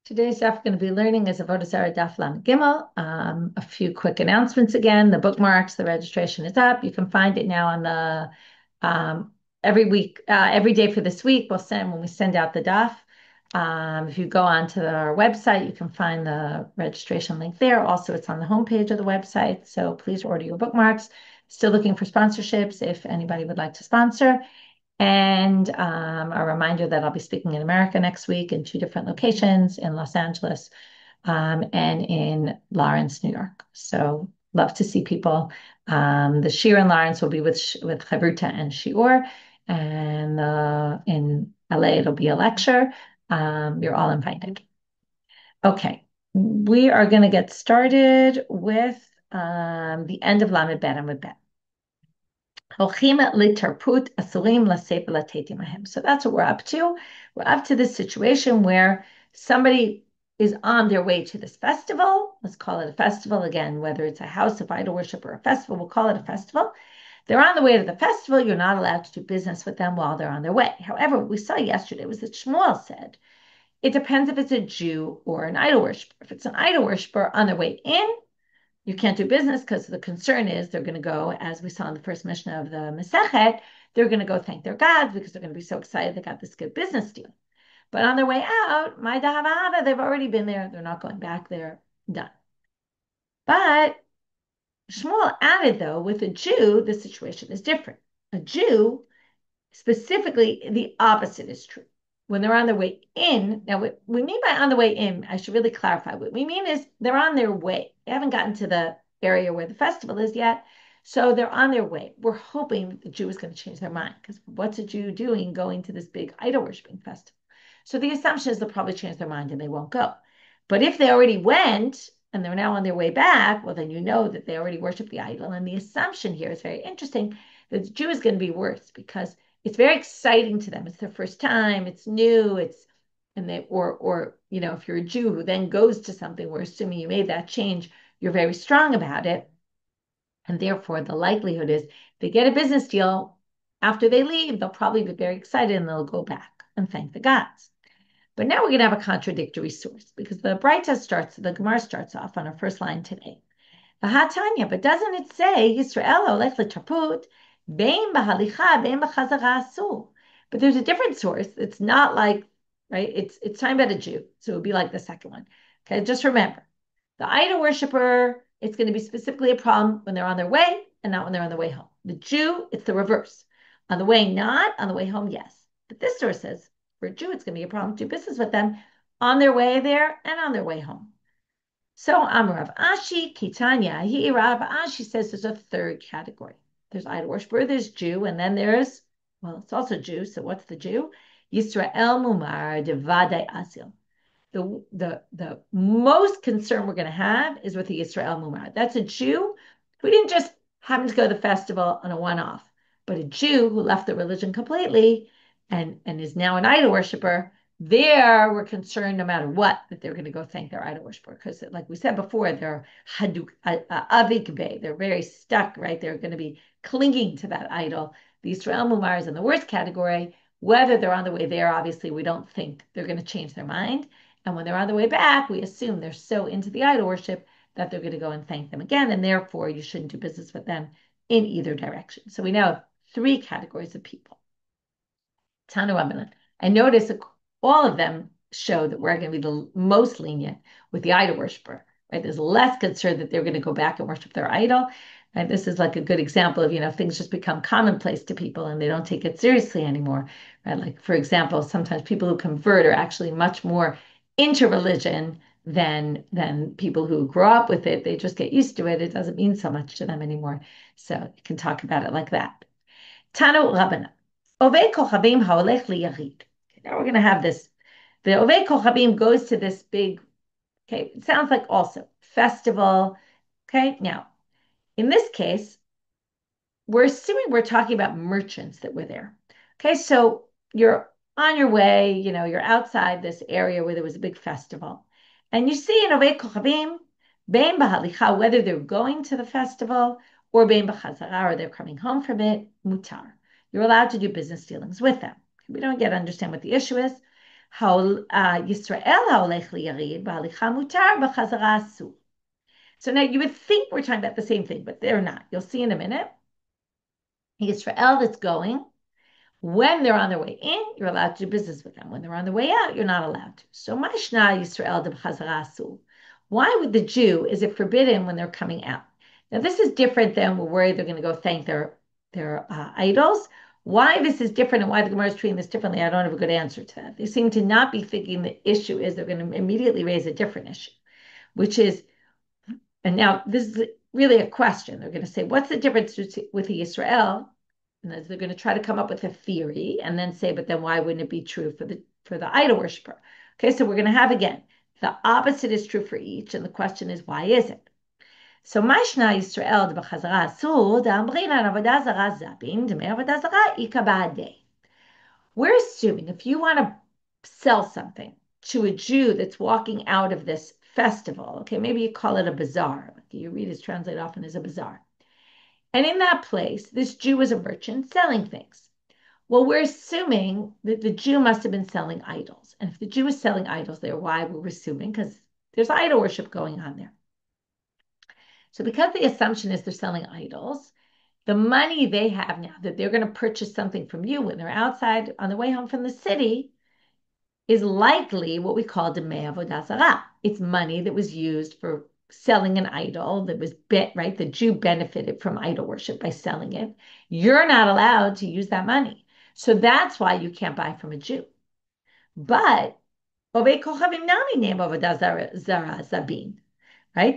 Today's daf going to be learning is Avodah Zarah daf Lamed Gimel. A few quick announcements again. The bookmarks, the registration is up. You can find it now on the every week, every day for this week. When we send out the daf. If you go onto our website, you can find the registration link there. Also, it's on the homepage of the website. So please order your bookmarks. Still looking for sponsorships if anybody would like to sponsor. And a reminder that I'll be speaking in America next week in two different locations in Los Angeles and in Lawrence, New York. So love to see people. The Shiur in Lawrence will be with Chavruta and Shiur, and in LA it'll be a lecture. You're all invited. Okay, we are going to get started with the end of Lamed Bet and Bet. So that's what we're up to. We're up to this situation where somebody is on their way to this festival. Let's call it a festival again, whether it's a house of idol worship or a festival, we'll call it a festival. They're on the way to the festival. You're not allowed to do business with them while they're on their way. However, what we saw yesterday was that Shmuel said, it depends if it's a Jew or an idol worshiper. If it's an idol worshiper on their way in, you can't do business because the concern is they're going to go, as we saw in the first Mishnah of the Masechet, they're going to go thank their gods because they're going to be so excited they got this good business deal. But on their way out, my dahavada, they've already been there. They're not going back. They're done. But Shmuel added, though, with a Jew, the situation is different. A Jew, specifically, the opposite is true. When they're on their way in, now what we mean by on the way in, I should really clarify. What we mean is they're on their way. They haven't gotten to the area where the festival is yet. So they're on their way. We're hoping that the Jew is going to change their mind because what's a Jew doing going to this big idol worshiping festival? So the assumption is they'll probably change their mind and they won't go. But if they already went and they're now on their way back, well, then you know that they already worship the idol. And the assumption here is very interesting that the Jew is going to be worse because it's very exciting to them. It's their first time. It's new. Or if you're a Jew who then goes to something, we're assuming you made that change, you're very strong about it. And therefore, the likelihood is they get a business deal after they leave, they'll probably be very excited and they'll go back and thank the gods. But now we're going to have a contradictory source because the Gemara starts off on our first line today. Tanya, but doesn't it say Yisrael olech l'tarput bein b'halicha bein b'chazara asur? But there's a different source. It's not like right. It's talking about a Jew, so it would be like the second one. Okay, just remember the idol worshiper. It's going to be specifically a problem when they're on their way and not when they're on their way home. The Jew, it's the reverse. On the way, not on the way home. Yes, but this source says for a Jew, it's going to be a problem to do business with them on their way there and on their way home. So Rav Ashi Kitanya, Rav Ashi says there's a third category. There's idol worshiper, there's Jew, and then it's also Jew. So what's the Jew? Yisrael Mumar Devadai Asil. The most concern we're going to have is with the Yisrael Mumar. That's a Jew who didn't just happen to go to the festival on a one-off, but a Jew who left the religion completely and is now an idol worshiper. There, we're concerned no matter what that they're going to go thank their idol worshiper because, like we said before, they're avik bay. They're very stuck, right? They're going to be clinging to that idol. The Israel Mumar is in the worst category. Whether they're on the way there, obviously, we don't think they're going to change their mind. And when they're on the way back, we assume they're so into the idol worship that they're going to go and thank them again. And therefore, you shouldn't do business with them in either direction. So we now have three categories of people. Tanu Rabbanit. I notice all of them show that we're going to be the most lenient with the idol worshiper, right? There's less concern that they're going to go back and worship their idol. And this is like a good example of, things just become commonplace to people and they don't take it seriously anymore, right? Like, for example, sometimes people who convert are actually much more into religion than people who grow up with it. They just get used to it. It doesn't mean so much to them anymore. So you can talk about it like that. Tanu Rabbanit. Ovei Kochavim haolech liyarid. Now we're going to have this. The Ovei Kochavim goes to this big, okay, it sounds like also festival. Okay, now in this case, we're assuming we're talking about merchants that were there. Okay, so you're on your way, you're outside this area where there was a big festival. And you see in Ovei Kochavim, bein b'halicha, whether they're going to the festival or bein b'chazara, or they're coming home from it, mutar. You're allowed to do business dealings with them. We don't yet understand what the issue is. Yisrael haolech liyarid, b'halicha mutar, b'chazara asur. So now you would think we're talking about the same thing, but they're not. You'll see in a minute. Yisrael that's going, when they're on their way in, you're allowed to do business with them. When they're on the way out, you're not allowed to. So Mashna Yisrael de b'chazara asur. Why would the Jew, is it forbidden when they're coming out? Now this is different than we're worried they're going to go thank their idols. Why this is different and why the Gemara is treating this differently, I don't have a good answer to that. They seem to not be thinking the issue is they're going to immediately raise a different issue, which is, and now this is really a question. They're going to say, what's the difference with the Israel? And they're going to try to come up with a theory and then say, but then why wouldn't it be true for the idol worshiper? Okay, so we're going to have again, the opposite is true for each, and the question is, why is it? So Mashna Yisrael de b'chazara asur d'amrin an avodah zarah zabin d'mei avodah zarah ika ba'adei. We're assuming if you want to sell something to a Jew that's walking out of this festival, okay, maybe you call it a bazaar. Like you read is translated often as a bazaar. And in that place, this Jew is a merchant selling things. Well, we're assuming that the Jew must have been selling idols. And if the Jew is selling idols there, why we're assuming? Because there's idol worship going on there. So because the assumption is they're selling idols, the money they have now that they're going to purchase something from you when they're outside on the way home from the city is likely what we call demei avodah zarah. It's money that was used for selling an idol that was right. The Jew benefited from idol worship by selling it. You're not allowed to use that money. So that's why you can't buy from a Jew. But right?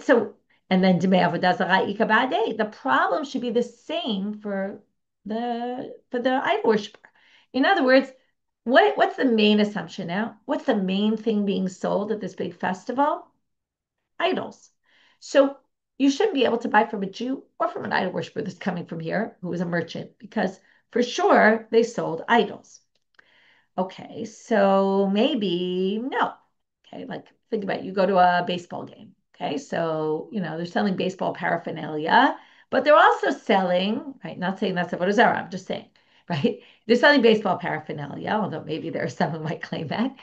So, and then the problem should be the same for the idol worshiper. In other words, what's the main assumption now? What's the main thing being sold at this big festival? Idols. So you shouldn't be able to buy from a Jew or from an idol worshiper that's coming from here who is a merchant because for sure they sold idols. Okay, so maybe no. Okay, like think about it. You go to a baseball game. Okay, so they're selling baseball paraphernalia, but they're also selling, right? Not saying that's Avodah Zarah, I'm just saying, right? They're selling baseball paraphernalia, although maybe there are some who might claim that.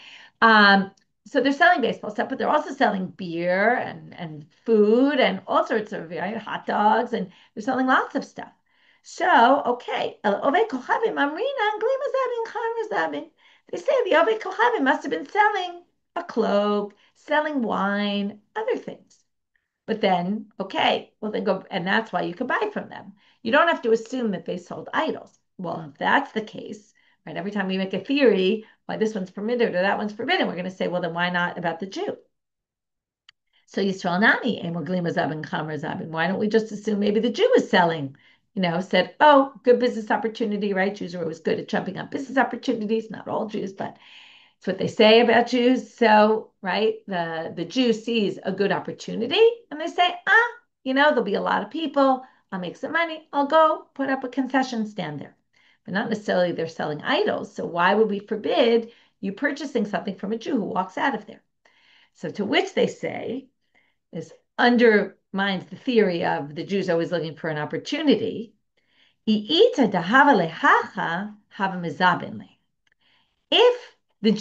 So they're selling baseball stuff, but they're also selling beer and food and all sorts of hot dogs, and they're selling lots of stuff. So, okay, they say the Oved Kohavim must have been selling a cloak, selling wine, other things. But then, okay, well, then go, and that's why you could buy from them. You don't have to assume that they sold idols. Well, if that's the case, right, every time we make a theory, why this one's permitted or that one's forbidden, we're going to say, well, then why not about the Jew? So Yisrael Nani, why don't we just assume maybe the Jew is selling? Said, oh, good business opportunity, right? Jews are always good at jumping on business opportunities. Not all Jews, but it's what they say about Jews. So, right, the Jew sees a good opportunity and they say, there'll be a lot of people. I'll make some money. I'll go put up a concession stand there. But not necessarily they're selling idols. So why would we forbid you purchasing something from a Jew who walks out of there? So to which they say, this undermines the theory of the Jews always looking for an opportunity. If the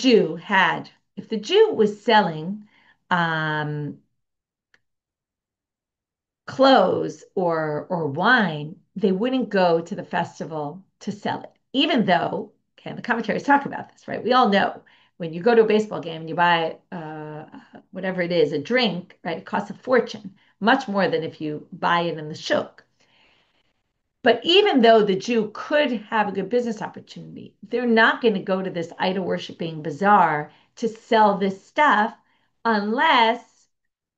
Jew was selling clothes or wine, they wouldn't go to the festival to sell it, even though, okay, the commentaries talk about this, right? We all know when you go to a baseball game and you buy whatever it is, a drink, right? It costs a fortune, much more than if you buy it in the shuk. But even though the Jew could have a good business opportunity, they're not going to go to this idol worshiping bazaar to sell this stuff unless,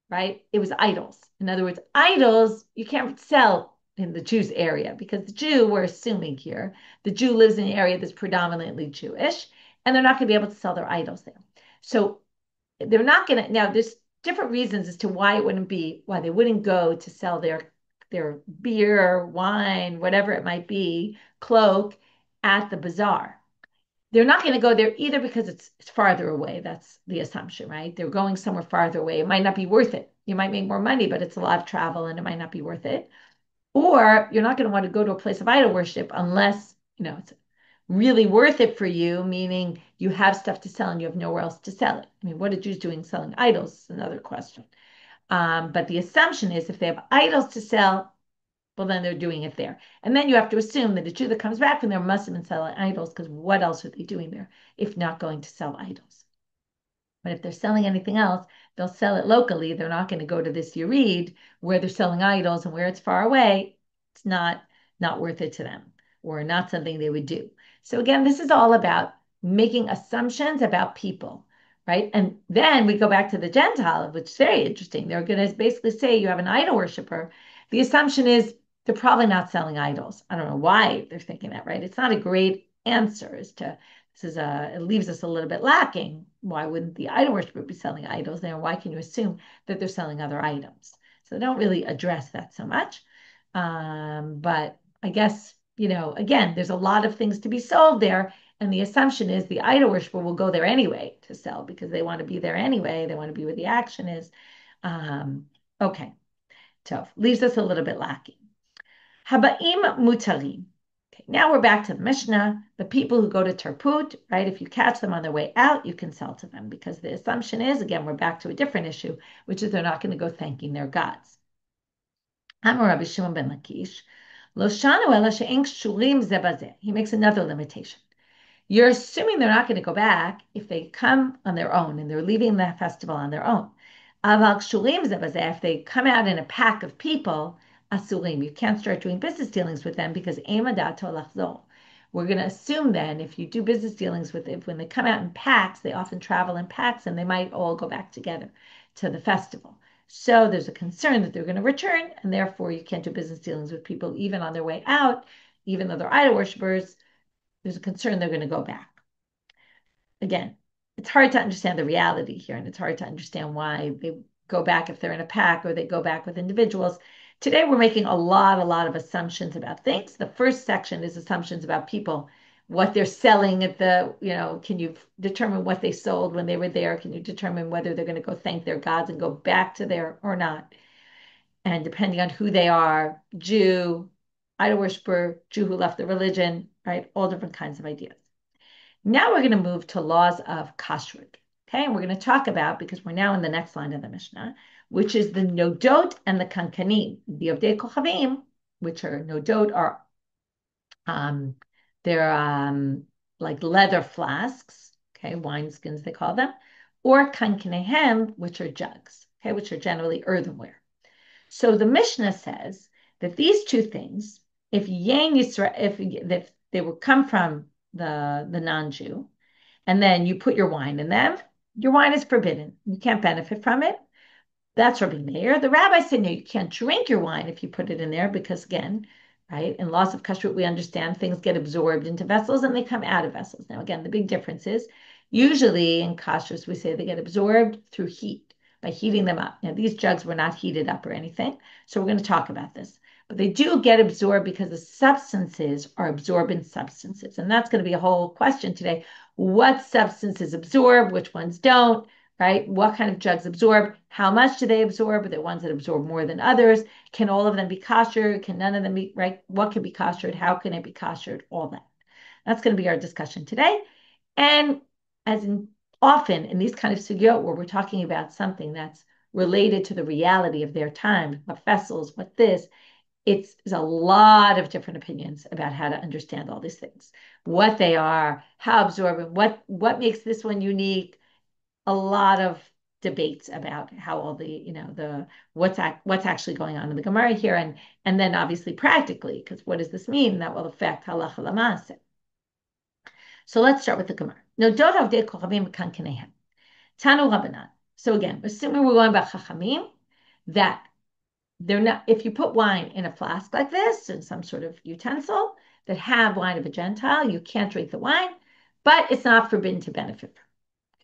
right, it was idols. In other words, idols you can't sell in the Jew's area because the Jew, we're assuming here, the Jew lives in an area that's predominantly Jewish, and they're not going to be able to sell their idols there. So they're not going to, now there's different reasons as to why they wouldn't go to sell their beer, wine, whatever it might be, cloak at the bazaar. They're not going to go there either because it's farther away. That's the assumption, right? They're going somewhere farther away. It might not be worth it. You might make more money, but it's a lot of travel and it might not be worth it. Or you're not going to want to go to a place of idol worship unless, really worth it for you, meaning you have stuff to sell and you have nowhere else to sell it. I mean, what are Jews doing selling idols is another question. But the assumption is if they have idols to sell, well, then they're doing it there. And then you have to assume that a Jew that comes back from there must have been selling idols, because what else are they doing there if not going to sell idols? But if they're selling anything else, they'll sell it locally. They're not going to go to this Yerid where they're selling idols, and where it's far away, it's not worth it to them, or not something they would do. So again, this is all about making assumptions about people, right? And then we go back to the Gentile, which is very interesting. They're going to basically say you have an idol worshiper. The assumption is they're probably not selling idols. I don't know why they're thinking that, right? It's not a great answer as to it leaves us a little bit lacking. Why wouldn't the idol worshiper be selling idols there? Why can you assume that they're selling other items? So they don't really address that so much. But I guess, again, there's a lot of things to be sold there. And the assumption is the idol worshiper will go there anyway to sell, because they want to be there anyway. They want to be where the action is. Okay. So leaves us a little bit lacking. Haba'im mutarim. Okay, now we're back to the Mishnah. The people who go to Tarput, right? If you catch them on their way out, you can sell to them, because the assumption is, again, we're back to a different issue, which is they're not going to go thanking their gods. Amar Rabbi Shimon ben Lakish, Lo shanu ela she'en kshurim ze bazeh. He makes another limitation. You're assuming they're not going to go back if they come on their own and they're leaving the festival on their own. Aval kshurim ze bazeh. If they come out in a pack of people, asurim, you can't start doing business dealings with them, because emadato lachzor. We're going to assume then, if you do business dealings with them, when they come out in packs, they often travel in packs and they might all go back together to the festival. So there's a concern that they're going to return, and therefore you can't do business dealings with people even on their way out, even though they're idol worshippers. There's a concern they're going to go back. Again, it's hard to understand the reality here, and it's hard to understand why they go back if they're in a pack or they go back with individuals. Today, we're making a lot of assumptions about things. The first section is assumptions about people, what they're selling at can you determine what they sold when they were there? Can you determine whether they're going to go thank their gods and go back to there or not? And depending on who they are, Jew, idol worshiper, Jew who left the religion, right? All different kinds of ideas. Now we're going to move to laws of kashrut. Okay, and we're going to talk about, because we're now in the next line of the Mishnah, which is the nodot and the kankanim. The Ovdei Kochavim, which are nodot, are they're like leather flasks, okay, wineskins they call them, or kankanehem, which are jugs, okay, which are generally earthenware. So the Mishnah says that these two things, if they will come from the non-Jew, and then you put your wine in them, your wine is forbidden. You can't benefit from it. That's Rabbi Meir. The rabbis say, no, you can't drink your wine if you put it in there, because again, right, in laws of kashrut, we understand things get absorbed into vessels and they come out of vessels. Now, again, the big difference is usually in kashrut, we say they get absorbed through heat, by heating them up. Now, these jugs were not heated up or anything, so we're going to talk about this. But they do get absorbed because the substances are absorbent substances. And that's going to be a whole question today. What substances absorb, which ones don't, right? What kind of jugs absorb? How much do they absorb? Are there ones that absorb more than others? Can all of them be kosher? Can none of them be, right? What can be koshered? How can it be koshered? All that. That's going to be our discussion today. And as in often in these kind of sugyot where we're talking about something that's related to the reality of their time, what vessels, what this, there's a lot of different opinions about how to understand all these things, what they are, how absorbent, what makes this one unique. A lot of debates about how all the what's actually going on in the Gemara here, and then obviously practically, because what does this mean? That will affect halacha l'maaseh. So let's start with the Gemara. No dot of de kochavim kankanehem. Tanu Rabbanit. So again, assuming we're going by chachamim, that they're not. If you put wine in a flask like this, in some sort of utensil that have wine of a Gentile, you can't drink the wine, but it's not forbidden to benefit from.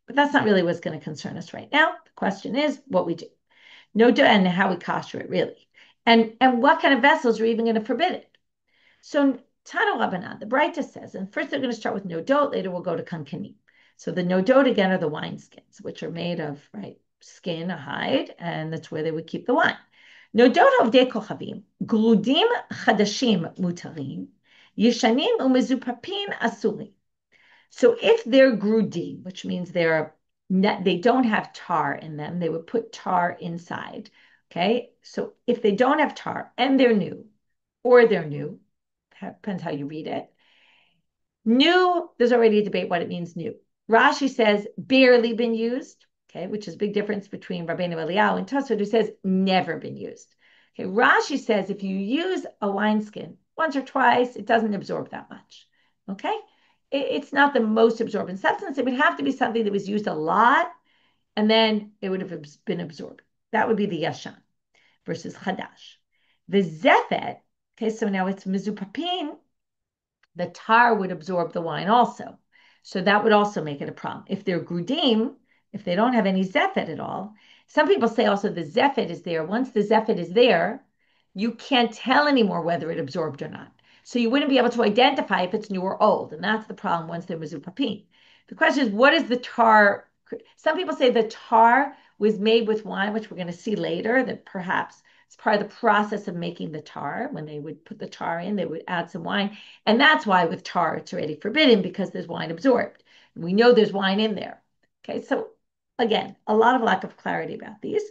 But that's not really what's going to concern us right now. The question is what we do. No, and how we kosher it really. And what kind of vessels are even going to forbid it? So Tano Rabbanan, the braita says, and first they're going to start with nodot, later we'll go to kankanim. So the nodot again are the wineskins, which are made of, right, skin, a hide, and that's where they would keep the wine. Nodot of de kochavim, gludim chadashim mutarim, Yishanim umezupapin asuli. So if they're grudim, which means they don't have tar in them, they would put tar inside. Okay, so if they don't have tar and they're new, or they're new, depends how you read it. New, there's already a debate what it means new. Rashi says barely been used, okay, which is a big difference between Rabbeinu Eliyahu and Tosfot, who says never been used. Okay, Rashi says if you use a wineskin once or twice, it doesn't absorb that much. Okay, it's not the most absorbent substance. It would have to be something that was used a lot, and then it would have been absorbed. That would be the yashan versus chadash. The zefet, okay, so now it's mizupapin, the tar would absorb the wine also. So that would also make it a problem. If they're grudim, if they don't have any zephet at all, some people say also the zephet is there. Once the zephet is there, you can't tell anymore whether it absorbed or not. So you wouldn't be able to identify if it's new or old. And that's the problem once they're mezupapin. The question is, what is the tar? Some people say the tar was made with wine, which we're going to see later, that perhaps it's part of the process of making the tar. When they would put the tar in, they would add some wine. And that's why with tar, it's already forbidden because there's wine absorbed. We know there's wine in there. Okay, so again, a lot of lack of clarity about these.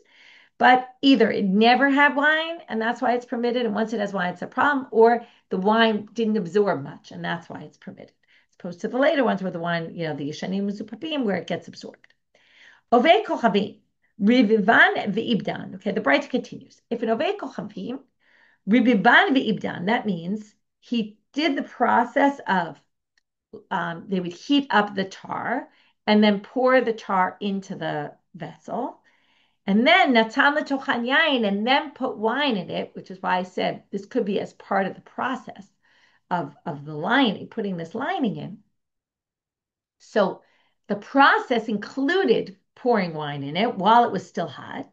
But either it never had wine and that's why it's permitted, and once it has wine, it's a problem, or the wine didn't absorb much and that's why it's permitted, as opposed to the later ones where the wine, the Yishanim Muzupapim, where it gets absorbed. Ovei Kochavim, Rivivan Ve'ibdan. Okay, the braita continues. If an Ovei Kochavim, Rivivan Ve'ibdan, that means he did the process of, they would heat up the tar and then pour the tar into the vessel. And then natan letochan yain, and then put wine in it, which is why I said this could be as part of the process of the lining, putting this lining in. So the process included pouring wine in it while it was still hot.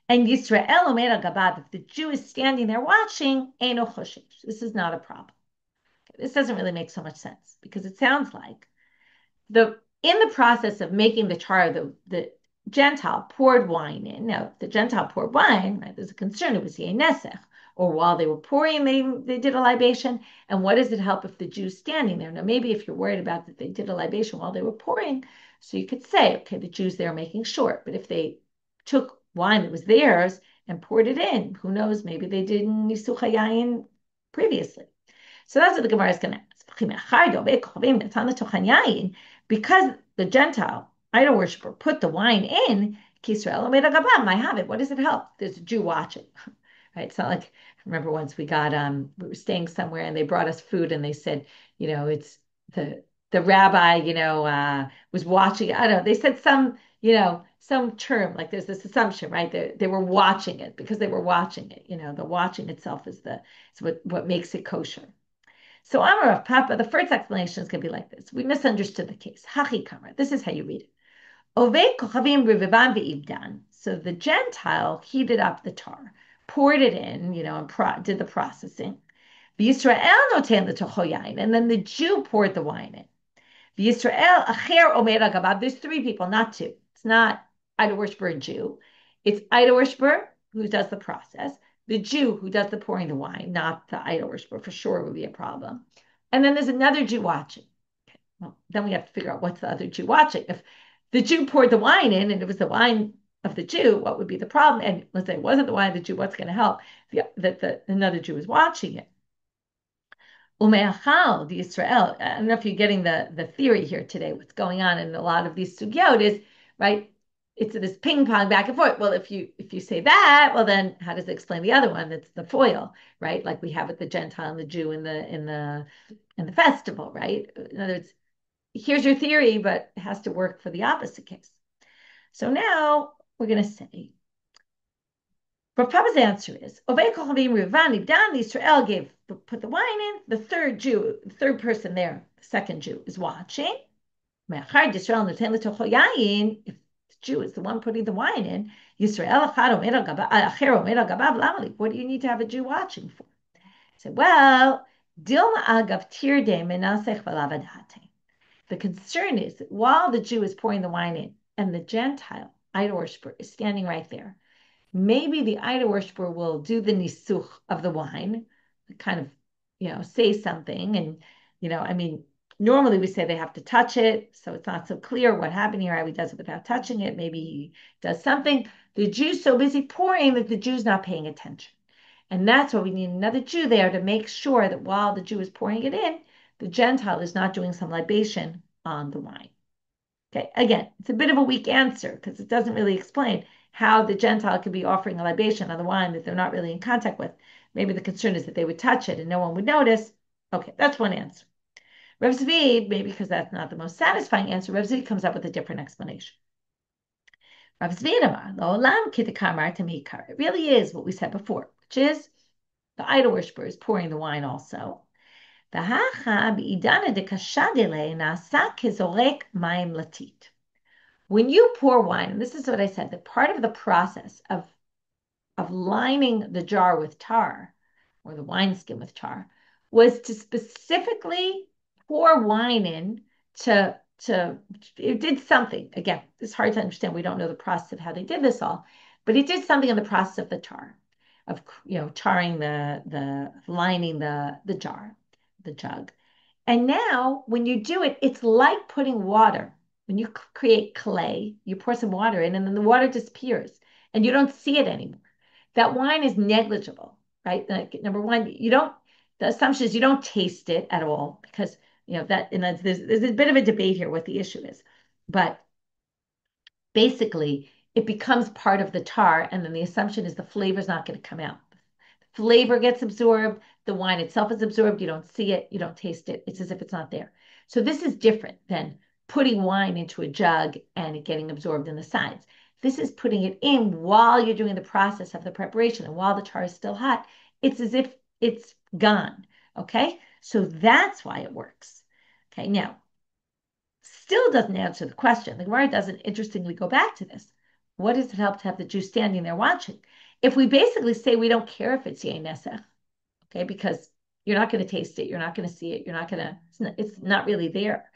And Yisrael omer gabav, if the Jew is standing there watching, eino choshesh. This is not a problem. This doesn't really make so much sense because it sounds like in the process of making the tar, the Gentile poured wine in. Now, if the Gentile poured wine, right, there's a concern, it was nesech, or while they were pouring, they did a libation. And what does it help if the Jew's standing there? Now, maybe if you're worried about that they did a libation while they were pouring, so you could say, okay, the Jews there making short. But if they took wine that was theirs and poured it in, who knows, maybe they did nisuch hayayin previously. So that's what the Gemara is going to ask. Because the Gentile idol worshiper put the wine in, what does it help? There's a Jew watching. Right? It's not like, I remember once we were staying somewhere and they brought us food and they said, it's the rabbi, was watching. I don't know. They said some term, like there's this assumption, right? They were watching it because they were watching it. The watching itself is what makes it kosher. So Amar of Papa, the first explanation is going to be like this. We misunderstood the case. Hachi Kamar. This is how you read it. Ovei kochavim rivivan ve'ibdan. So the Gentile heated up the tar, poured it in, and did the processing. V'Yisrael noten l'tocho yain, and then the Jew poured the wine in. V'Yisrael acher omer agabav. There's three people, not two. It's not idol worshiper and Jew. It's idol worshiper who does the process, the Jew who does the pouring the wine, not the idol worshiper, for sure would be a problem. And then there's another Jew watching. Okay, well, then we have to figure out what's the other Jew watching. If the Jew poured the wine in and it was the wine of the Jew, what would be the problem? And let's say it wasn't the wine of the Jew, what's going to help? That another Jew is watching it. Umeachal, the Israel. I don't know if you're getting the theory here today. What's going on in a lot of these sugyot is, right, it's this ping pong back and forth. Well, if you say that, well, then how does it explain the other one? That's the foil, right? Like we have with the Gentile and the Jew in the festival, right? In other words, here's your theory, but it has to work for the opposite case. So now we're going to say, Rav Papa's answer is, Ovei kochavim rivan ibdan, Israel put the wine in, the third Jew, the third person there, the second Jew, is watching. If the Jew is the one putting the wine in, what do you need to have a Jew watching for? I said, well, the concern is that while the Jew is pouring the wine in and the Gentile idol worshiper is standing right there, maybe the idol worshiper will do the nisuch of the wine, kind of say something. And, I mean, normally we say they have to touch it. So it's not so clear what happened here, how he does it without touching it. Maybe he does something. The Jew's so busy pouring that the Jew's not paying attention. And that's why we need another Jew there to make sure that while the Jew is pouring it in, the Gentile is not doing some libation on the wine. Okay, again, it's a bit of a weak answer because it doesn't really explain how the Gentile could be offering a libation on the wine that they're not really in contact with. Maybe the concern is that they would touch it and no one would notice. Okay, that's one answer. Rav Zvi, maybe because that's not the most satisfying answer, Rav Zvi comes up with a different explanation. Rav Zvi Olam Kitakamar Tamikar. It really is what we said before, which is the idol worshiper is pouring the wine also. When you pour wine, and this is what I said, that part of the process of lining the jar with tar, or the wineskin with tar, was to specifically pour wine in to it did something. Again, it's hard to understand. We don't know the process of how they did this all, but it did something in the process of the tar, of tarring the lining the jar, the jug. And now when you do it, it's like putting water. When you create clay, you pour some water in and then the water disappears and you don't see it anymore. That wine is negligible, right? Like, number one, the assumption is you don't taste it at all because, there's a bit of a debate here what the issue is. But basically, it becomes part of the tar, and then the assumption is the flavor is not going to come out. The flavor gets absorbed, the wine itself is absorbed, you don't see it, you don't taste it, it's as if it's not there. So this is different than putting wine into a jug and it getting absorbed in the sides. This is putting it in while you're doing the process of the preparation, and while the tar is still hot, it's as if it's gone, okay? So that's why it works. Okay, now, still doesn't answer the question. The Gemara doesn't interestingly go back to this. What does it help to have the Jew standing there watching? If we basically say we don't care if it's Yain Nesach, okay, because you're not going to taste it, you're not going to see it, you're not going to, it's not really there,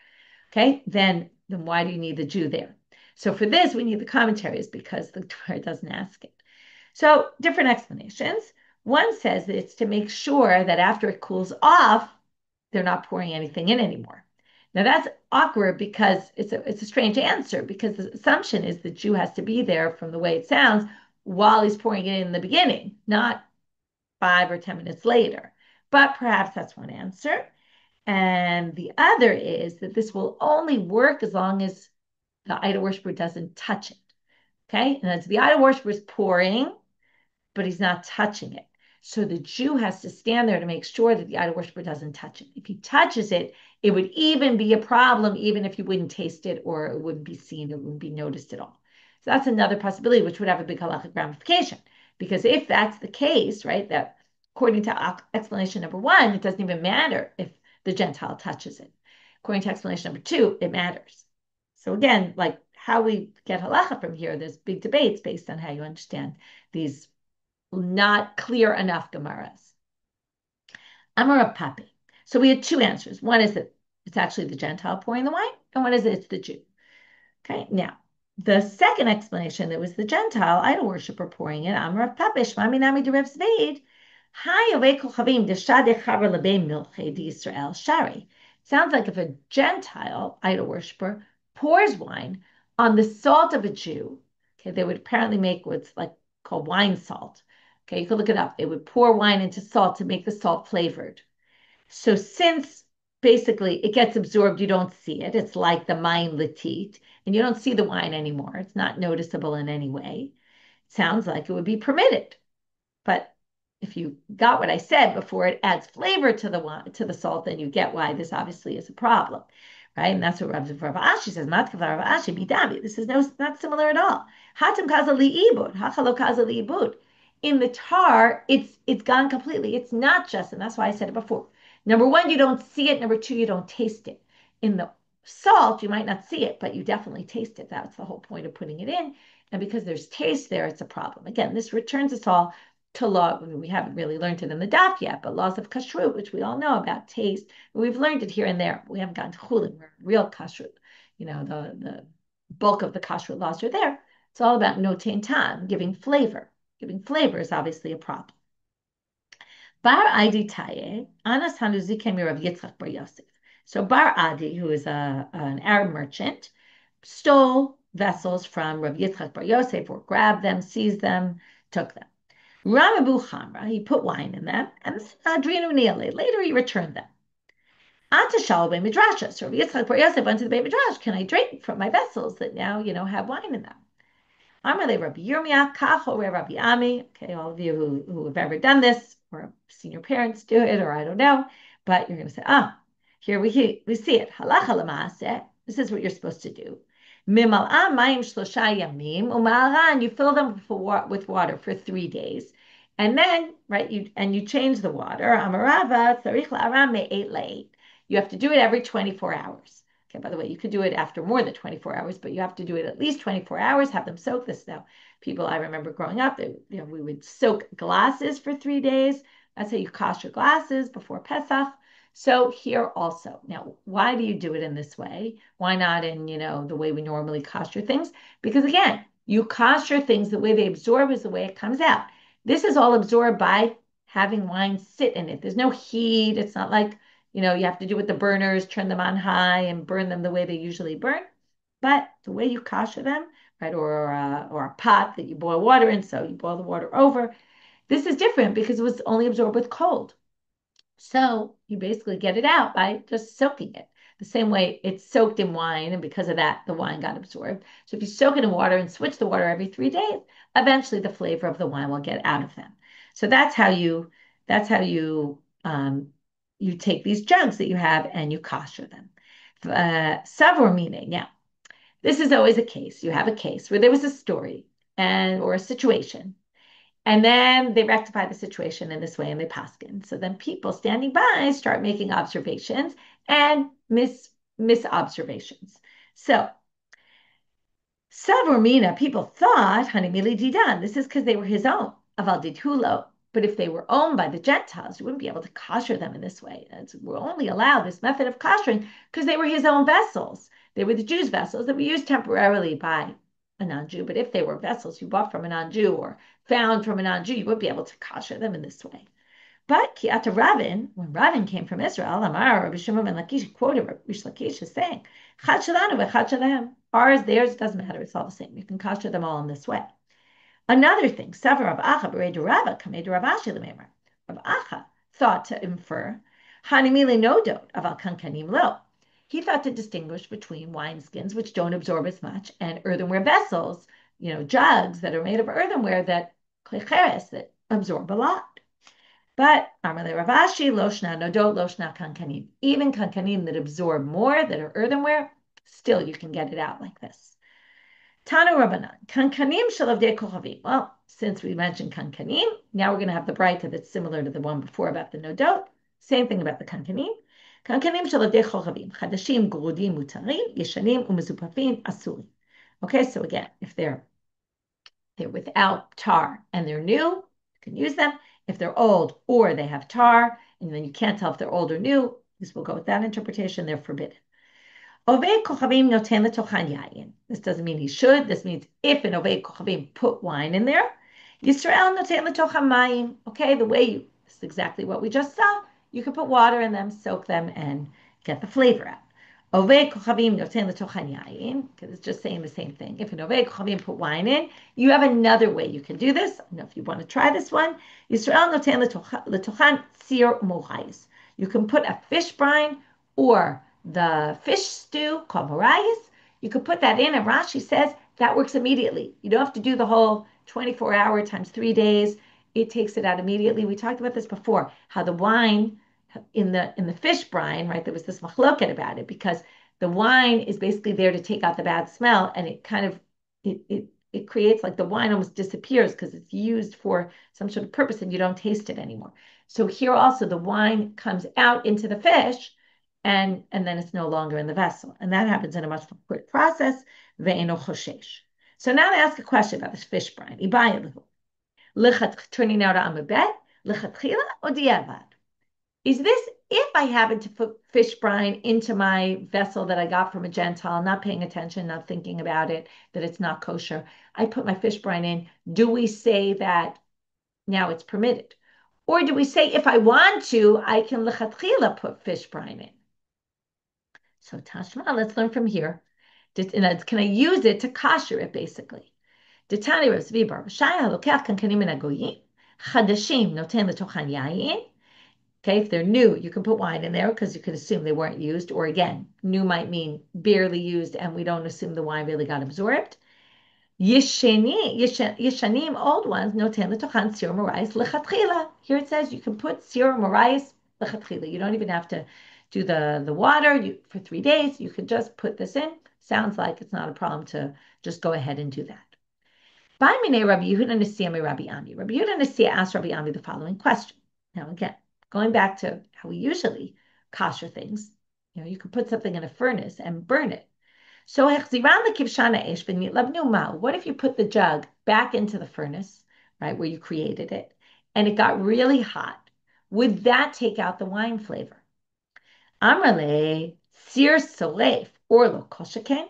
okay, then why do you need the Jew there? So for this, we need the commentaries because the Torah doesn't ask it. So different explanations. One says that it's to make sure that after it cools off, they're not pouring anything in anymore. Now that's awkward because it's a strange answer because the assumption is the Jew has to be there from the way it sounds while he's pouring it in the beginning, not 5 or 10 minutes later. But perhaps that's one answer. And the other is that this will only work as long as the idol worshiper doesn't touch it. Okay? And as the idol worshiper is pouring, but he's not touching it. So the Jew has to stand there to make sure that the idol worshiper doesn't touch it. If he touches it, it would even be a problem, even if you wouldn't taste it or it wouldn't be seen, it wouldn't be noticed at all. So that's another possibility, which would have a big halachic ramification. Because if that's the case, right, that according to explanation number one, it doesn't even matter if the Gentile touches it. According to explanation number two, it matters. So again, like how we get halacha from here, there's big debates based on how you understand these not clear enough Gemaras. Amar Papi. So we had two answers. One is that it's actually the Gentile pouring the wine, and one is that it's the Jew. Okay, now the second explanation that was the Gentile idol worshiper pouring it. Amar Papi Shmami Nami de Reb Zveid. Hi Ovei Kochavim Deshade Chaver Lebei Milchei D'Yisrael Shari. Sounds like if a Gentile idol worshiper pours wine on the salt of a Jew, okay, they would apparently make what's like called wine salt. Okay, you can look it up. They would pour wine into salt to make the salt flavored. So since basically it gets absorbed, you don't see it. It's like the mayin latit, and you don't see the wine anymore. It's not noticeable in any way. It sounds like it would be permitted. But if you got what I said before, it adds flavor to the salt, then you get why this obviously is a problem, right? And that's what Rav Ashi says. Matkav Rav Ashi bidavi. This is not similar at all. Hatam kaza liibud, hachalo kaza liibud. In the tar, it's gone completely. It's not just, and that's why I said it before. Number one, you don't see it. Number two, you don't taste it. In the salt, you might not see it, but you definitely taste it. That's the whole point of putting it in. And because there's taste there, it's a problem. Again, this returns us all to law. We haven't really learned it in the daf yet, but laws of kashrut, which we all know about taste. We've learned it here and there. We haven't gotten to chulin, where real kashrut, the bulk of the kashrut laws are there. It's all about notein tam, giving flavor. Giving flavor is obviously a problem. Bar Adi Taye, Anas Hanuzi came Rav Yitzchak Bar Yosef. So Bar Adi, who is an Arab merchant, stole vessels from Rav Yitzchak Bar Yosef, or grabbed them, seized them, took them. Ramabu Chamra, he put wine in them, and Hadrinu Neale. Later he returned them. Ata Shalbe Midrasha. So Rav Yitzchak Bar Yosef went to the Beit Midrash. Can I drink from my vessels that now, have wine in them? Amarle Rabbi Yirmiyah, Kacho Rabbi Ami. Okay, all of you who have ever done this, or have seen your parents do it, or I don't know, but you're going to say, here we see it. Halacha l'maaseh. This is what you're supposed to do. Mimal'a mayim shlosha yamim u'ma'aran. You fill them with water for 3 days, and then you change the water. Amarava tzarich la'aram me'eit la'eit. You have to do it every 24 hours. Okay, by the way, you could do it after more than 24 hours, but you have to do it at least 24 hours, have them soak this. Now, people, I remember growing up, we would soak glasses for 3 days. That's how you kosher glasses before Pesach. So here also. Now, why do you do it in this way? Why not in, the way we normally kosher things? Because again, you kosher things, the way they absorb is the way it comes out. This is all absorbed by having wine sit in it. There's no heat. It's not like you have to do with the burners, turn them on high and burn them the way they usually burn. But the way you kosher them, right, or a pot that you boil water in, so you boil the water over, this is different because it was only absorbed with cold. So you basically get it out by just soaking it. The same way it's soaked in wine, and because of that, the wine got absorbed. So if you soak it in water and switch the water every 3 days, eventually the flavor of the wine will get out of them. So that's how you take these jugs that you have and you kosher them. Savor meaning. Now, this is always a case. You have a case where there was a story or a situation, and then they rectify the situation in this way and they paskin. So then people standing by start making observations and misobservations. So Savor mina, people thought Hanimili Didan. This is because they were his own. Aval Didhulo. But if they were owned by the Gentiles, you wouldn't be able to kosher them in this way. We're only allowed this method of koshering because they were his own vessels. They were the Jews' vessels that were used temporarily by a non-Jew. But if they were vessels you bought from a non-Jew or found from a non-Jew, you would be able to kosher them in this way. But Kiata Ravin, when Ravin came from Israel, Amar Rabbi Shimon ben Lakish quoted Rabbi Lakish as saying, Chad shalanu v'chad shalahem. Ours, theirs, doesn't matter. It's all the same. You can kosher them all in this way. Another thing, Savar Rav Acha b'rei Rava kamei Rav Ashi l'meimer. Rav Acha thought to infer Hanimile no dot aval kankanim lo. He thought to distinguish between wineskins, which don't absorb as much, and earthenware vessels, jugs that are made of earthenware that absorb a lot. But Amarle Ravashi, Loshna Nodot, Loshna Kankanim. Even Kankanim that absorb more, that are earthenware, still you can get it out like this. Tanu Rabbanan, Kankanim Shalavdei Kochavim. Well, since we mentioned Kankanim, now we're going to have the braita that's similar to the one before about the Nodot. Same thing about the Kankanim. Kankanim Shalavdei Kochavim. Chadashim Gurudim Mutarim, Yeshanim Umezupafim Asurim. Okay, so again, if they're without tar and they're new, you can use them. If they're old or they have tar, and then you can't tell if they're old or new, this will go with that interpretation, they're forbidden. Ovei kochavim noten letochan yayin. This doesn't mean he should. This means if an ovei kochavim put wine in there, Yisrael noten letochan mayim. Okay, this is exactly what we just saw. You can put water in them, soak them, and get the flavor out. Ovei kochavim noten letochan yayin, because it's just saying the same thing. If an ovei kochavim put wine in, you have another way you can do this. I don't know if you want to try this one. Yisrael noten letochan tzir mohayis. You can put a fish brine or the fish stew called morayis. You could put that in, and Rashi says that works immediately. You don't have to do the whole 24-hour times 3 days. It takes it out immediately. We talked about this before, how the wine in the fish brine, right? There was this machloket about it because the wine is basically there to take out the bad smell, and it kind of it creates like the wine almost disappears because it's used for some sort of purpose and you don't taste it anymore. So here also the wine comes out into the fish, and then it's no longer in the vessel, and that happens in a much more quick process. Ve'eno choshesh. So now I ask a question about this fish brine. Turning out on a bet, lichatchila or diavad? Is this if I happen to put fish brine into my vessel that I got from a Gentile, not paying attention, not thinking about it, that it's not kosher, I put my fish brine in, do we say that now it's permitted? Or do we say, if I want to, I can lechatchila put fish brine in? So Tashma, let's learn from here. Can I use it to kosher it, basically? Detani Rav Zvi bar Bashai, halokech kankanim min hagoyim, chadashim noten letochan yayin. Okay, if they're new, you can put wine in there because you can assume they weren't used. Or again, new might mean barely used, and we don't assume the wine really got absorbed. Yeshanim, old ones, noten letochan sir morais lechatchila. Here it says you can put sir morais lechatchila. You don't even have to do the water for 3 days. You could just put this in. Sounds like it's not a problem to just go ahead and do that. By Mine Rabbi Yehuda Nasiya Rabbi Ami. Rabbi Yehuda Nasiya asked Rabbi Ami the following question. Now again, going back to how we usually kosher things, you could put something in a furnace and burn it. So what if you put the jug back into the furnace, right, where you created it, and it got really hot? Would that take out the wine flavor? Amrale, sir solef, or lo koshaken.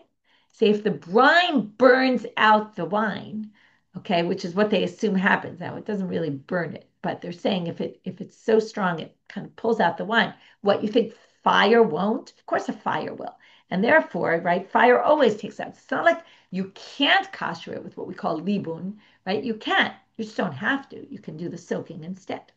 Say if the brine burns out the wine, okay, which is what they assume happens. Now it doesn't really burn it, but they're saying if it's so strong it kind of pulls out the wine. What you think fire won't? Of course a fire will. And therefore, right, fire always takes out. It's not like you can't kosher it with what we call libun, right? You can't. You just don't have to. You can do the soaking instead.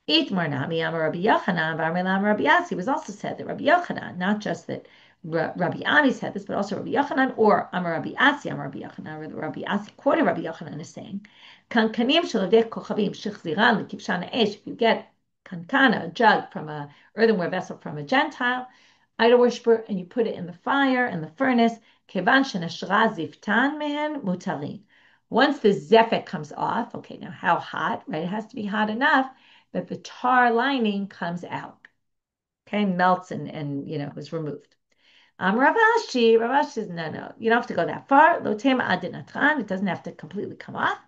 Itmar Nami Amar Rabbi Yochanan, Barmelam Rabbi Asi was also said that Rabbi Yochanan, not just that Rabbi Ami said this, but also Rabbi Yochanan or Amar Rabbi Asi, Amar Rabbi Yochanan, or the Rabbi Asi quoted Rabbi Yochanan is saying, Kankanim shalavech kochavim shechziran lekipshana esh. If you get kankana, a jug from a earthenware vessel from a Gentile idol worshiper, and you put it in the fire in the furnace, kevan shenashra ziftan mehen mutarin. Once the zephyr comes off, okay, now how hot, right? It has to be hot enough that the tar lining comes out, okay, melts and is removed. Rav Ashi says, no, you don't have to go that far. Lo tema adinatran, it doesn't have to completely come off.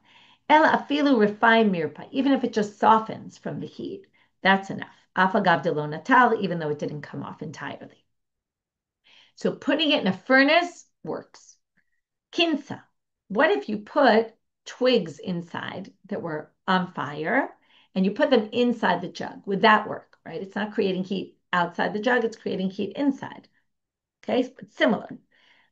Ela afilu refined mirpa, even if it just softens from the heat, that's enough. Afagav de lo natal, even though it didn't come off entirely. So putting it in a furnace works. Kinsa, what if you put twigs inside that were on fire and you put them inside the jug? Would that work, right? It's not creating heat outside the jug, it's creating heat inside. Okay, it's similar,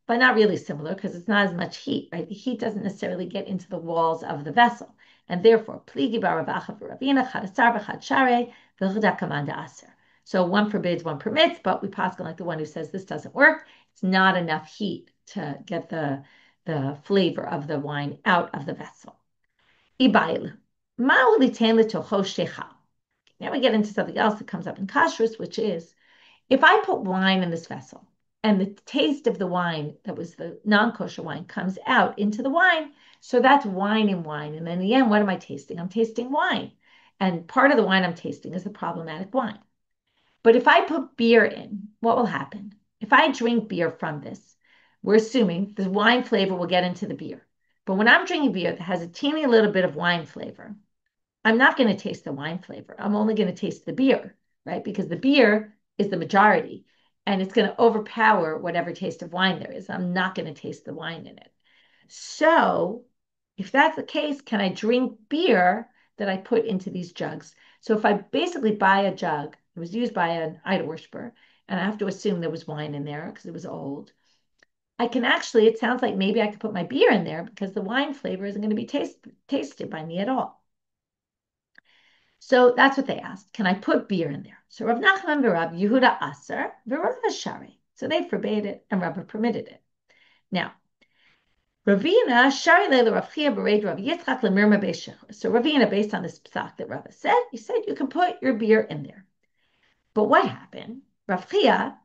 but not really similar because it's not as much heat, right? The heat doesn't necessarily get into the walls of the vessel. And therefore, pligi baravacha v'ravina, chadasar v'chad share, v'chada kamanda aser. So one forbids, one permits, but we pass on like the one who says this doesn't work. It's not enough heat to get the flavor of the wine out of the vessel. Ibail. Now we get into something else that comes up in kashrus, which is if I put wine in this vessel and the taste of the wine that was the non-kosher wine comes out into the wine, so that's wine in wine. And then in the end, what am I tasting? I'm tasting wine. And part of the wine I'm tasting is the problematic wine. But if I put beer in, what will happen? If I drink beer from this, we're assuming the wine flavor will get into the beer. But when I'm drinking beer that has a teeny little bit of wine flavor, I'm not going to taste the wine flavor. I'm only going to taste the beer, right? Because the beer is the majority and it's going to overpower whatever taste of wine there is. I'm not going to taste the wine in it. So if that's the case, can I drink beer that I put into these jugs? So if I basically buy a jug, it was used by an idol worshiper, and I have to assume there was wine in there because it was old. I can actually, it sounds like maybe I could put my beer in there because the wine flavor isn't going to be tasted by me at all. So that's what they asked. Can I put beer in there? So Rav Nachman v'Rav Yehuda aser v'Rav Shari. So they forbade it and Rabbi permitted it. Now, Ravina Shari Leila Rav Chia Bereid Rav Yitzchak Lemirma Beishach. So Ravina, based on this psak that Rabbi said, he said you can put your beer in there. But what happened? Rav Chia,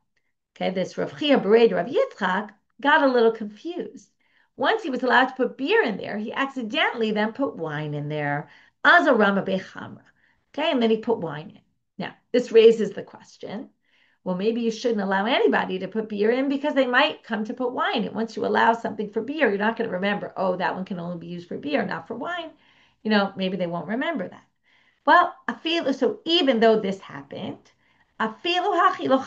okay, this Rav Chia Bereid Rav Yitzchak got a little confused. Once he was allowed to put beer in there, he accidentally then put wine in there. Azarama Bechamra. Okay, and then he put wine in. Now, this raises the question, well, maybe you shouldn't allow anybody to put beer in because they might come to put wine in. Once you allow something for beer, you're not going to remember, oh, that one can only be used for beer, not for wine. Maybe they won't remember that. Well, I feel so even though this happened, I feel even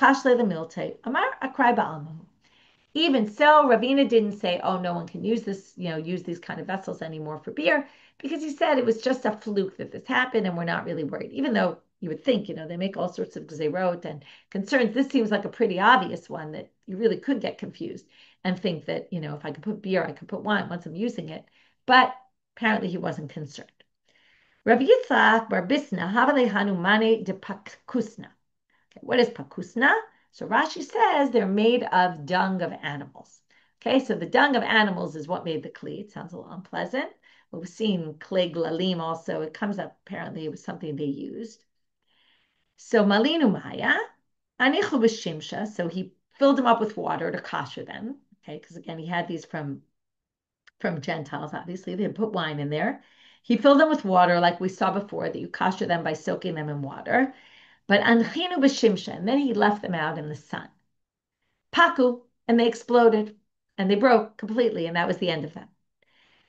Even so, Ravina didn't say, oh, no one can use this, use these kind of vessels anymore for beer, because he said it was just a fluke that this happened and we're not really worried. Even though you would think, they make all sorts of gzerot and concerns. This seems like a pretty obvious one that you really could get confused and think that, if I could put beer, I could put wine once I'm using it. But apparently he wasn't concerned. Rabbi Yitzchak bar Bisna havale hanumane de pakusna. Okay, what is pakusna? So Rashi says they're made of dung of animals. Okay, so the dung of animals is what made the kli. It sounds a little unpleasant. We've seen clay glalim also. It comes up, apparently it was something they used. So malinu maya, anichu b'shimsha. So he filled them up with water to kasher them. Okay, because again, he had these from Gentiles, obviously. They put wine in there. He filled them with water, like we saw before, that you kasher them by soaking them in water. But anchinu b'shimsha, and then he left them out in the sun. Paku, and they exploded, and they broke completely, and that was the end of them.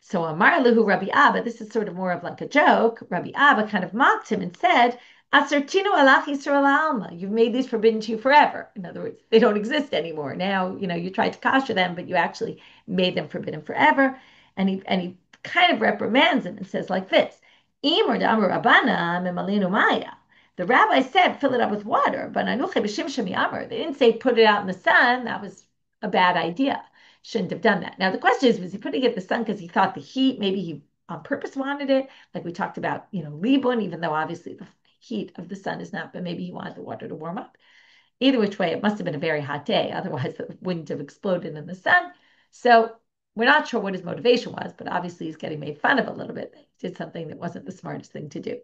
So Amar Luhu Rabbi Abba, this is sort of more of like a joke. Rabbi Abba kind of mocked him and said, Asartinu alach Yisrael alma. You've made these forbidden to you forever. In other words, they don't exist anymore. Now, you tried to kasher them, but you actually made them forbidden forever. And he kind of reprimands him and says like this, Imor damar Rabbana memalinu maya. The rabbi said, fill it up with water, but they didn't say put it out in the sun. That was a bad idea. Shouldn't have done that. Now, the question is, was he putting it in the sun because he thought the heat, maybe he on purpose wanted it, like we talked about, libun, even though obviously the heat of the sun is not, but maybe he wanted the water to warm up. Either which way, it must have been a very hot day. Otherwise, it wouldn't have exploded in the sun. So we're not sure what his motivation was, but obviously he's getting made fun of a little bit. He did something that wasn't the smartest thing to do.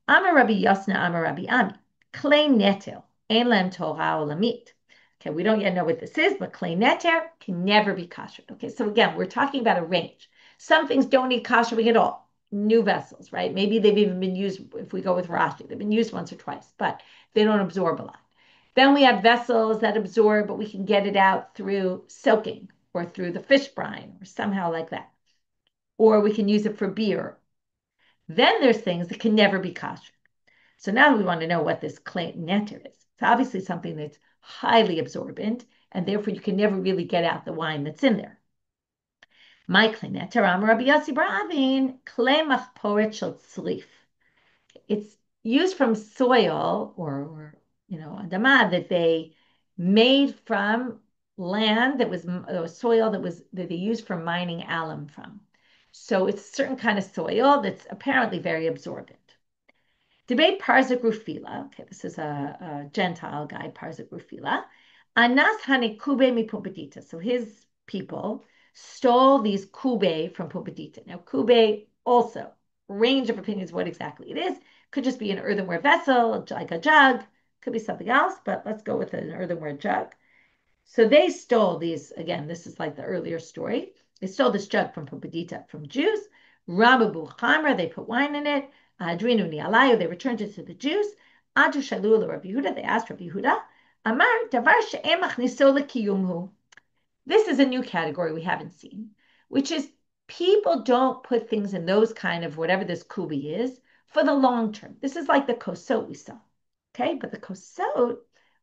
Amar Rabbi Yosna, Amar Rabbi Ami, Klei netel, ein lem Torah olamit. Okay, we don't yet know what this is, but klei neter can never be kosher. Okay, so again, we're talking about a range. Some things don't need koshering at all. New vessels, right? Maybe they've even been used, if we go with Rashi, they've been used once or twice, but they don't absorb a lot. Then we have vessels that absorb, but we can get it out through soaking or through the fish brine or somehow like that. Or we can use it for beer. Then there's things that can never be kosher. So now we want to know what this klei neter is. It's obviously something that's highly absorbent, and therefore you can never really get out the wine that's in there. My klei neter, Amar Rabbi Yossi bar Avin, klei machporet shel tzrif. It's used from soil or adamah that they made from land that was soil that they used for mining alum from. So it's a certain kind of soil that's apparently very absorbent. Debate Parzik Rufila. Okay, this is a Gentile guy, Parzik Rufila. Anas hane kube mi pumbedita. So his people stole these kube from pumbedita. Now, kube also, range of opinions what exactly it is. Could just be an earthenware vessel, like a jug. Could be something else, but let's go with an earthenware jug. So they stole these, again, this is like the earlier story. They stole this jug from pumbedita, from Jews. Rababu chamra, they put wine in it. Hadrinu ni'alayu, they returned it to the Jews. Adu shalu Rabbi Yehuda, they asked Rabbi Yehuda, Amar davar she'emach niso lekiyumhu. This is a new category we haven't seen, which is people don't put things in those kind of whatever this kubi is for the long term. This is like the kosot we saw, okay? But the kosot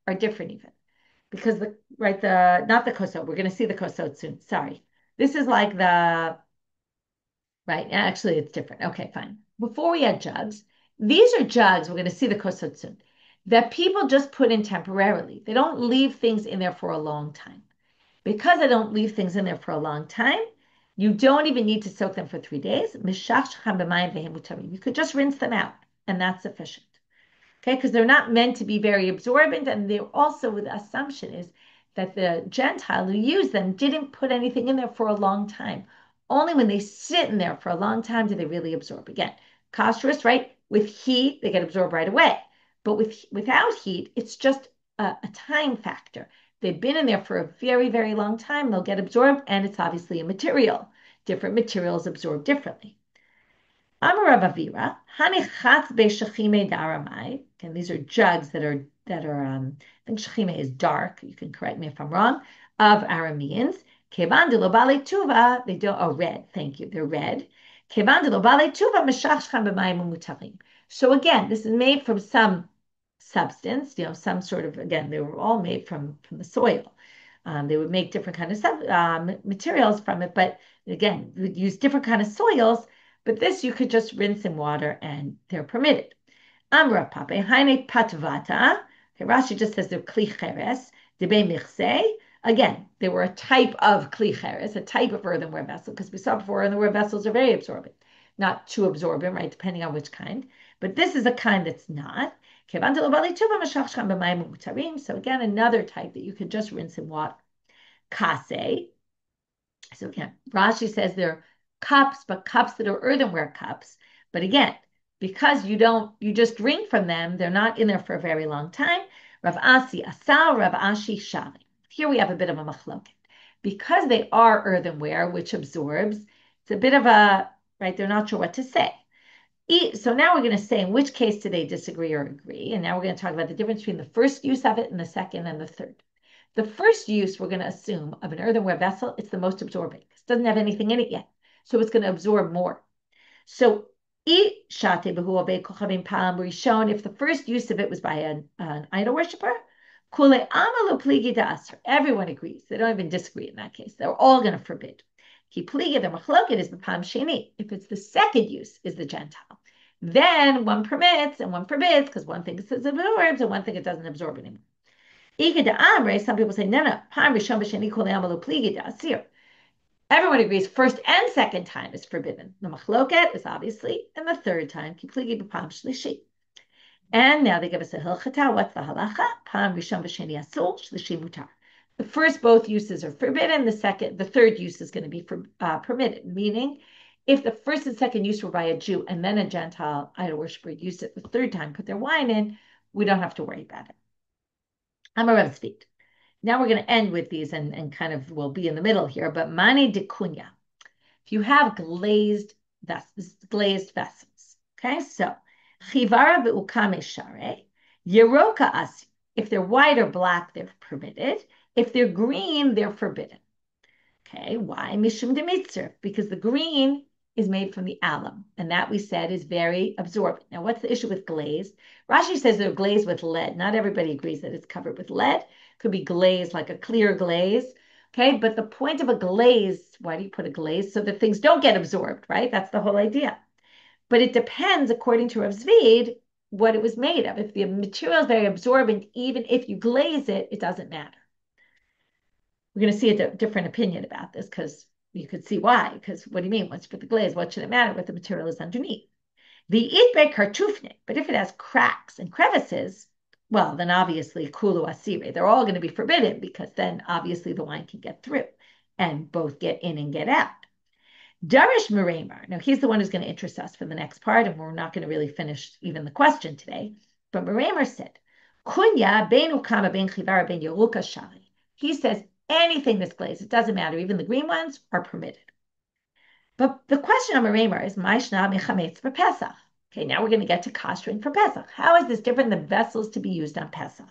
are different even because not the kosot. We're going to see the kosot soon. Sorry, this is like the right. Actually, it's different. Okay, fine. Before we had jugs, these are jugs. We're going to see the kosot soon that people just put in temporarily. They don't leave things in there for a long time. Because I don't leave things in there for a long time, you don't even need to soak them for 3 days. You could just rinse them out, and that's sufficient. Okay, because they're not meant to be very absorbent, and they're also, the assumption is that the Gentile who used them didn't put anything in there for a long time. Only when they sit in there for a long time do they really absorb. Again, kosherous, right? With heat, they get absorbed right away. But without heat, it's just a time factor. They've been in there for a very, very long time. They'll get absorbed, and it's obviously a material. Different materials absorb differently. Amar Rav Avira, hanichatz be'shachime daramai. And these are jugs that are I think shachime is dark. You can correct me if I'm wrong. Of Arameans, kevan de lo bale tuva. They don't. Oh, red. Thank you. They're red. Kevan de lo bale tuva meshachchan b'mayim umutarim. So again, this is made from some substance. Some sort of, again, they were all made from the soil. They would make different kind of materials from it, but again, we would use different kind of soils. But this you could just rinse in water, and they're permitted. Amra pape haine patvata. Okay, Rashi just says they're kli cheres. Debe michse. Again, they were a type of kli cheres, a type of earthenware vessel, because we saw before earthenware vessels are very absorbent, not too absorbent, right? Depending on which kind. But this is a kind that's not. So again, another type that you could just rinse in water. Kase. So again, Rashi says they're cups, but cups that are earthenware cups. But again, because you just drink from them, they're not in there for a very long time. Rav Asi Asal, Rav Ashi Shali. Here we have a bit of a machloket. Because they are earthenware, which absorbs, it's a bit of a, right, they're not sure what to say. So now we're going to say in which case do they disagree or agree. And now we're going to talk about the difference between the first use of it and the second and the third. The first use we're going to assume of an earthenware vessel, it's the most absorbent. It doesn't have anything in it yet. So it's going to absorb more. So if the first use of it was by an idol worshiper, everyone agrees. They don't even disagree in that case. They're all going to forbid. If it's the second use is the Gentile, then one permits and one forbids because one thing it absorbs and one thing it doesn't absorb anymore. Some people say, no. Everyone agrees first and second time is forbidden. The machloket is obviously, and the third time, and now they give us a hilchata. What's the halacha? The first both uses are forbidden. The third use is going to be permitted. Meaning, if the first and second use were by a Jew and then a Gentile idol worshiper used it the third time, put their wine in, we don't have to worry about it. I'm a Rev's feet. Now we're going to end with these and kind of we'll be in the middle here, but mani de kunya. If you have glazed vessels, okay, so chivara be'ukame share, yeroka asi. If they're white or black, they're permitted. If they're green, they're forbidden. Okay, why? Mishum de mitzvah, because the green is made from the alum, and that we said is very absorbent. Now, what's the issue with glazed? Rashi says they're glazed with lead. Not everybody agrees that it's covered with lead. It could be glazed like a clear glaze. Okay, but the point of a glaze, why do you put a glaze? So that things don't get absorbed, right? That's the whole idea. But it depends, according to Rav Zvid, what it was made of. If the material is very absorbent, even if you glaze it, it doesn't matter. We're going to see a different opinion about this because you could see why. Because what do you mean? Once you put the glaze, what should it matter what the material is underneath? The itbe kartufne, but if it has cracks and crevices, well, then obviously kulu asire. They're all going to be forbidden because then obviously the wine can get through and both get in and get out. Darish Meremer. Now he's the one who's going to interest us for the next part, and we're not going to really finish even the question today. But Meremer said, Kunya ben ukama ben chivara ben yeruka shari. He says anything that's glazed, it doesn't matter. Even the green ones are permitted. But the question on Meremer is, Maishna mechametz for Pesach. Okay, now we're going to get to kosher for Pesach. How is this different than vessels to be used on Pesach?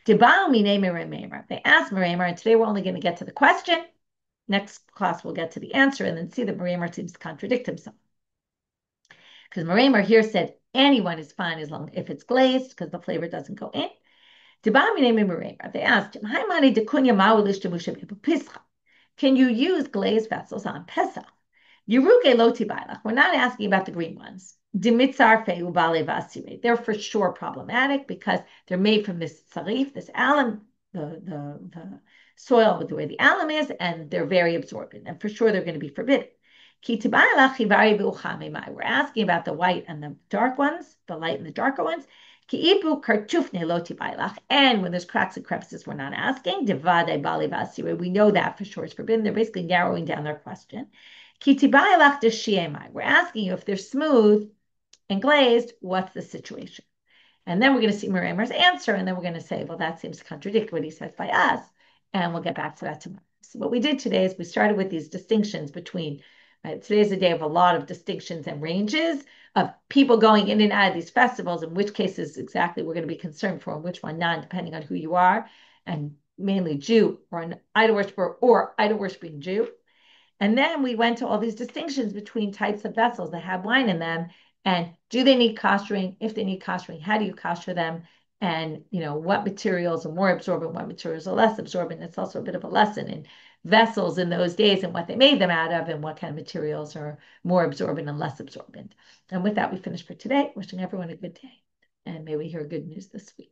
They asked Meremer, and today we're only going to get to the question. Next class, we'll get to the answer and then see that Meremer seems to contradict himself. Because Meremer here said anyone is fine as long if it's glazed because the flavor doesn't go in. They asked him, can you use glazed vessels on Pesach? We're not asking about the green ones. They're for sure problematic because they're made from this sarif, this alum, the soil with the way the alum is, and they're very absorbent. And for sure they're going to be forbidden. We're asking about the white and the dark ones, the light and the darker ones. And when there's cracks and crevices, we're not asking. We know that for sure is forbidden. They're basically narrowing down their question. We're asking you if they're smooth and glazed, what's the situation? And then we're going to see Meremer's answer, and then we're going to say, well, that seems to contradict what he says by us, and we'll get back to that tomorrow. So what we did today is we started with these distinctions between, today is a day of a lot of distinctions and ranges of people going in and out of these festivals, in which cases exactly we're going to be concerned for, and which one not, depending on who you are, and mainly Jew, or an idol worshiper, or idol worshiping Jew. And then we went to all these distinctions between types of vessels that have wine in them, and do they need koshering? If they need koshering, how do you kosher them? and what materials are more absorbent, what materials are less absorbent. It's also a bit of a lesson in vessels in those days and what they made them out of and what kind of materials are more absorbent and less absorbent. And with that, we finish for today. Wishing everyone a good day, and may we hear good news this week.